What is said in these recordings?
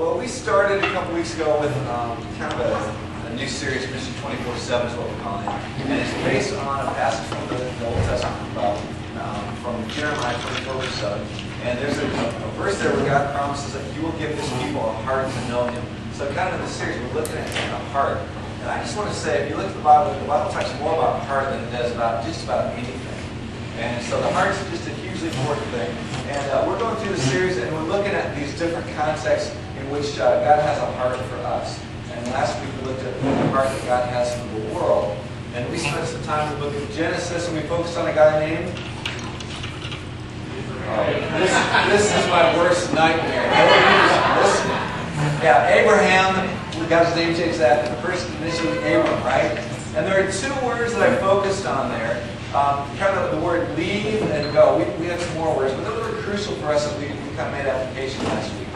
Well, we started a couple weeks ago with kind of a new series, Mission 24/7 is what we're calling it. And it's based on a passage from the Old Testament from Jeremiah 24:7. And there's a verse there where God promises that He will give His people a heart to know Him. So kind of in this series, we're looking at the heart. And I just want to say, if you look at the Bible talks more about heart than it does about just about anything. And so the heart's just a hugely important thing. And we're going through the series, and we're looking at these different contexts in which God has a heart for us. And last week we looked at the heart that God has for the world. And we spent some time in the book of Genesis, and we focused on a guy named... This is my worst nightmare. Listen. Yeah, Abraham, we got his name changed that. The first initially Abram, right? And there are two words that I focused on there. Kind of the word leave and go. We had some more words, but those were crucial for us that we kind of made application last week.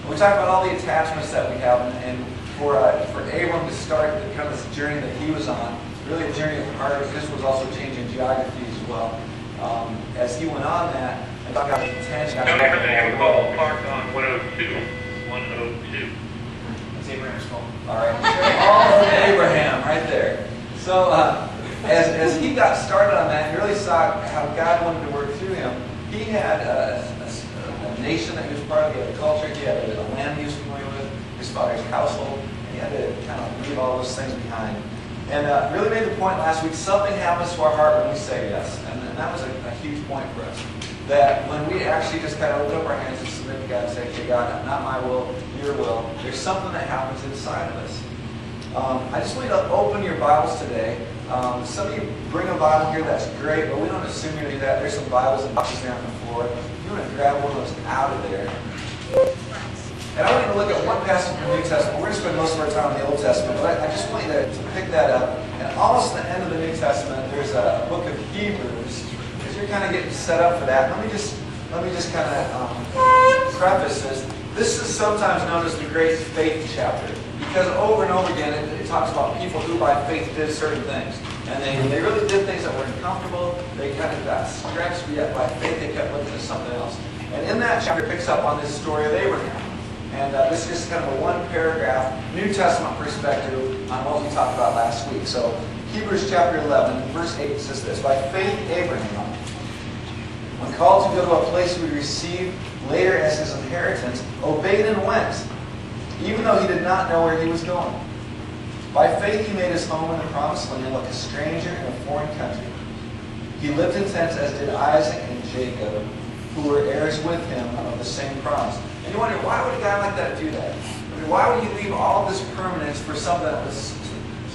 We talked about all the attachments that we have, and for Abram to start the kind of this journey that he was on, really a journey of the heart. This was also changing geography as well. As he went on that, and got his attention. Abraham called parked on 102. 102. That's Abraham's fault. All right. All of Abraham, right there. So as he got started on that, he really saw how God wanted to work through him. He had a nation that he was part of, he had a culture, he had a land he was familiar with, his father's household, and he had to kind of leave all those things behind. And really made the point last week, something happens to our heart when we say yes. And that was a huge point for us. That when we actually just kind of open up our hands and submit to God and say, okay, God, not my will, your will, there's something that happens inside of us. I just want you to open your Bibles today. Some of you bring a Bible here, that's great, but we don't assume you're going to do that. There's some Bibles and boxes there on the floor. If you want to grab one of those out of there. And I want you to look at one passage from the New Testament. We're going to spend most of our time in the Old Testament, but I just want you to pick that up. And almost at the end of the New Testament, there's a book of Hebrews. As you're kind of getting set up for that, let me just kind of preface this. This is sometimes known as the Great Faith chapter, because over and over again it talks about people who by faith did certain things. And they really did things that were uncomfortable. They kind of got stretched, yet by faith they kept looking at something else. And in that chapter it picks up on this story of Abraham. And this is just kind of a one paragraph, New Testament perspective on what we talked about last week. So Hebrews chapter 11, verse 8 says this, by faith Abraham, when called to go to a place he would receive later as his inheritance, obeyed and went, even though he did not know where he was going. By faith he made his home in the promised land like a stranger in a foreign country. He lived in tents as did Isaac and Jacob, who were heirs with him of the same promise. And you wonder, why would a guy like that do that? I mean, why would he leave all this permanence for something that was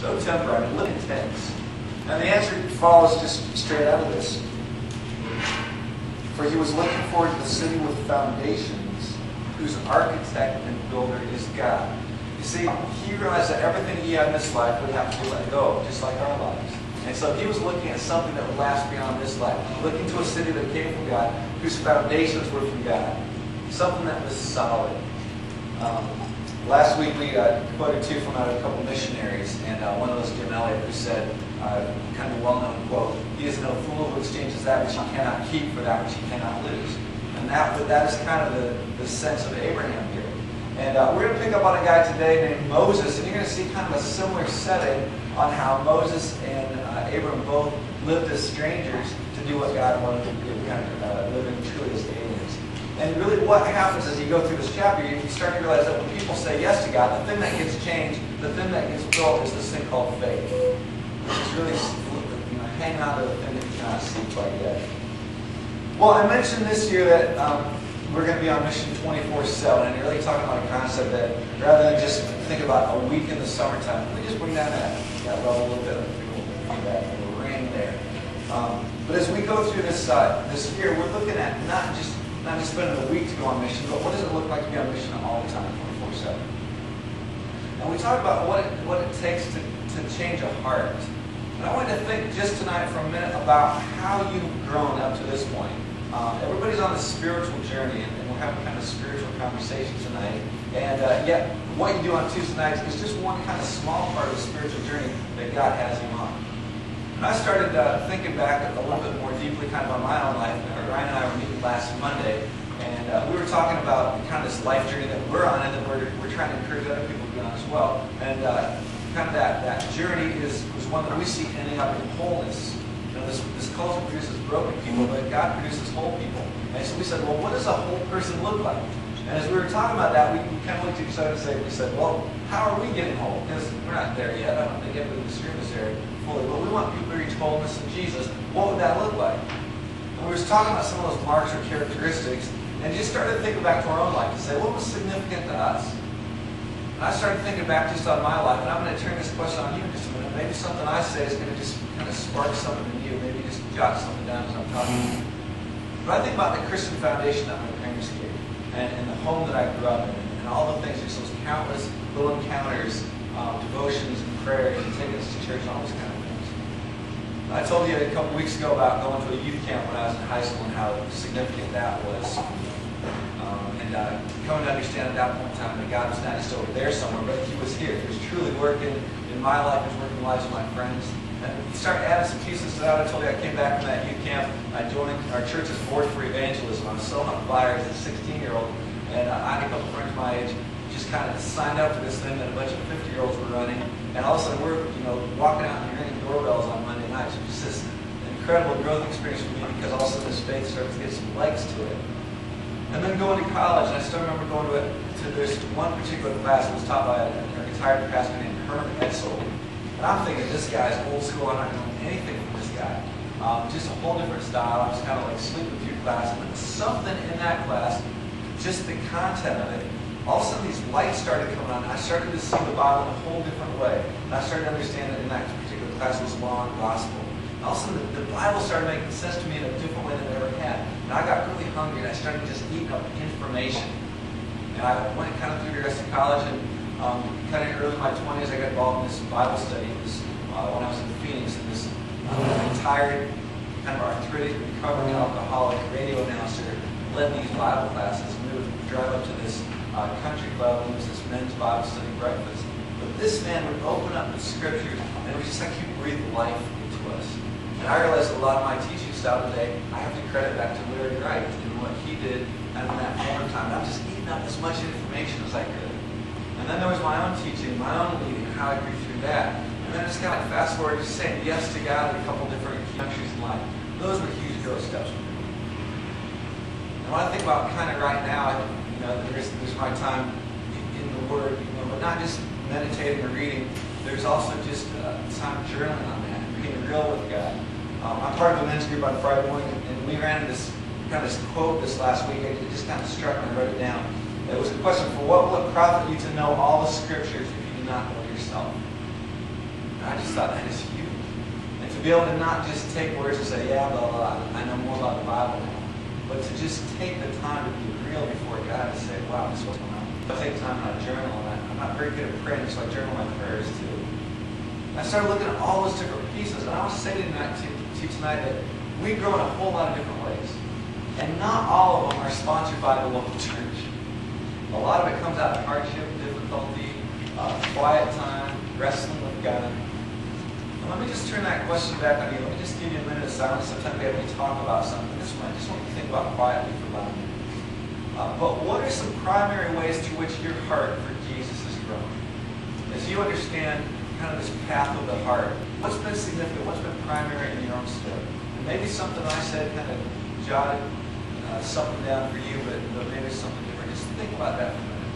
so temporary? I mean, live in tents. And the answer follows just straight out of this. For he was looking forward to the city with foundations, whose architect and builder is God. You see, he realized that everything he had in this life would have to be let go, just like our lives. And so he was looking at something that would last beyond this life. Looking to a city that came from God, whose foundations were from God. Something that was solid. Last week we quoted two from a couple missionaries, and one of those, Jim Elliot, who said, kind of a well-known quote, he is no fool who exchanges that which he cannot keep for that which he cannot lose. And that is kind of the sense of Abraham here. And we're going to pick up on a guy today named Moses, and you're going to see kind of a similar setting on how Moses and Abraham both lived as strangers to do what God wanted them to do, kind of living truly as aliens. And really what happens as you go through this chapter, you start to realize that when people say yes to God, the thing that gets changed, the thing that gets built is this thing called faith. Which is really hanging out of the thing that you cannot see quite yet. Well, I mentioned this year that we're going to be on Mission 24/7, and you're really talking about a concept that rather than just think about a week in the summertime, we just bring down that level a little bit of that ring there. But as we go through this year, we're looking at not just spending a week to go on mission, but what does it look like to be on mission all the time, 24/7? And we talk about what it takes to change a heart. And I want you to think just tonight for a minute about how you've grown up to this point. Everybody's on a spiritual journey, and we're having kind of spiritual conversation tonight. And yet, what you do on Tuesday nights is just one kind of small part of the spiritual journey that God has you on. And I started thinking back a little bit more deeply kind of on my own life. Ryan and I were meeting last Monday, And we were talking about kind of this life journey that we're on, and that we're trying to encourage other people to be on as well. And kind of that journey was one that we see ending up in wholeness. You know, this culture produces broken people, but God produces whole people. And so we said, well, what does a whole person look like? And as we were talking about that, we kind of looked at each other and we said, well, how are we getting whole? Because we're not there yet. I don't think everybody in this room is there fully. But we want people to reach wholeness in Jesus. What would that look like? And we were talking about some of those marks or characteristics, and just started thinking back to our own life to say, what was significant to us? And I started thinking back just on my life, and I'm going to turn this question on you in just a minute. Maybe something I say is going to just kind of spark something in you. Maybe just jot something down as I'm talking. But I think about the Christian foundation that my parents gave, and the home that I grew up in, and all the things, just those countless little encounters, devotions and prayers, and taking us to church, and all those kind of things. I told you a couple weeks ago about going to a youth camp when I was in high school and how significant that was. Coming to understand at that point in time that God was not just over there somewhere, but He was here. He was truly working in my life. He was working in the lives of my friends. And He started adding some pieces to that. I told you I came back from that youth camp. I joined our church's board for evangelism. I was so on fire as a 16-year-old. And I had a couple friends my age just kind of signed up for this thing that a bunch of 50-year-olds were running. And all of a sudden we're walking out and ringing doorbells on Monday nights. It was just an incredible growth experience for me because all of a sudden this faith started to get some legs to it. And then going to college, and I still remember going to this one particular class that was taught by a retired pastor named Herman Edsel. And I'm thinking, this guy's old school, I'm not going to learn anything from this guy. Just a whole different style. I was kind of like sleeping through class. And then something in that class, just the content of it, all of a sudden these lights started coming on. I started to see the Bible in a whole different way. And I started to understand that in that particular class was law and gospel. And all of a sudden the Bible started making sense to me in a different way than it ever had. And I got really hungry, and I started just eating up information. And I went kind of through the rest of college, and kind of early in my 20s, I got involved in this Bible study. It was when I was in Phoenix, and this retired, kind of arthritic, recovering alcoholic radio announcer led these Bible classes. And we would drive up to this country club, and it was this men's Bible study breakfast. But this man would open up the scriptures, and it was just like he breathed life into us. And I realized a lot of my teaching style today, I have to credit back to Larry Wright and what he did in that moment in time. I'm just eating up as much information as I could. And then there was my own teaching, my own leading, and how I grew through that. And then it's kind of like fast forward, just saying yes to God in a couple different countries in life. Those were huge growth steps for me. And when I think about kind of right now, there's my time in the Word, but not just meditating or reading. There's also just time journaling on that, and being real with God. I'm part of a men's group on Friday morning, and we ran into this quote this last week. It just kind of struck me. I wrote it down. It was a question for what will it profit you to know all the scriptures if you do not know yourself? And I just thought that is huge. And to be able to not just take words and say, yeah, blah, blah, I know more about the Bible now, but to just take the time to be real before God and say, wow, this is what's going on. I take time on a journal, and I'm not very good at praying, so I journal my prayers too. I started looking at all those different pieces, and I want to say to you tonight that we grow in a whole lot of different ways. And not all of them are sponsored by the local church. A lot of it comes out of hardship, difficulty, quiet time, wrestling with God. And let me just turn that question back on you. Let me just give you a minute of silence. Sometimes we have to talk about something. This one, I just want you to think about quietly for about a minute. But what are some primary ways through which your heart for Jesus is growing? As you understand kind of this path of the heart, what's been significant? What's been primary in your own story? And maybe something I said kind of jotted something down for you, but maybe something different. Just think about that for a minute.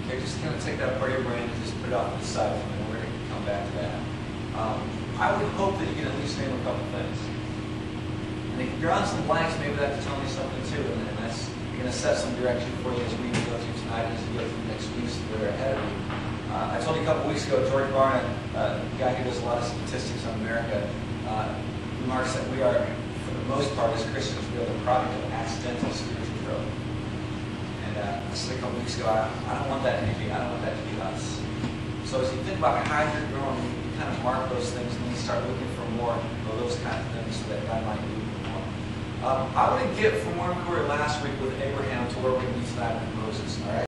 Okay, just kind of take that part of your brain and just put it off to the side for a minute. We're going to come back to that. I would hope that you can at least name a couple things. And if you're on some blanks, maybe that's telling you something too, and that's going to set some direction for you as we go through tonight and as we go through the next weeks that are ahead of you. I told you a couple weeks ago, George Barna, a guy who does a lot of statistics on America, remarks that we are, for the most part as Christians, we are the product of accidental spiritual growth. And I said a couple weeks ago, I don't want that to be me. I don't want that to be us. So as you think about how you're growing, you kind of mark those things and you start looking for more of those kind of things so that God might do more. I want to get from where we were last week with Abraham to where we're going to be tonight with Moses. All right.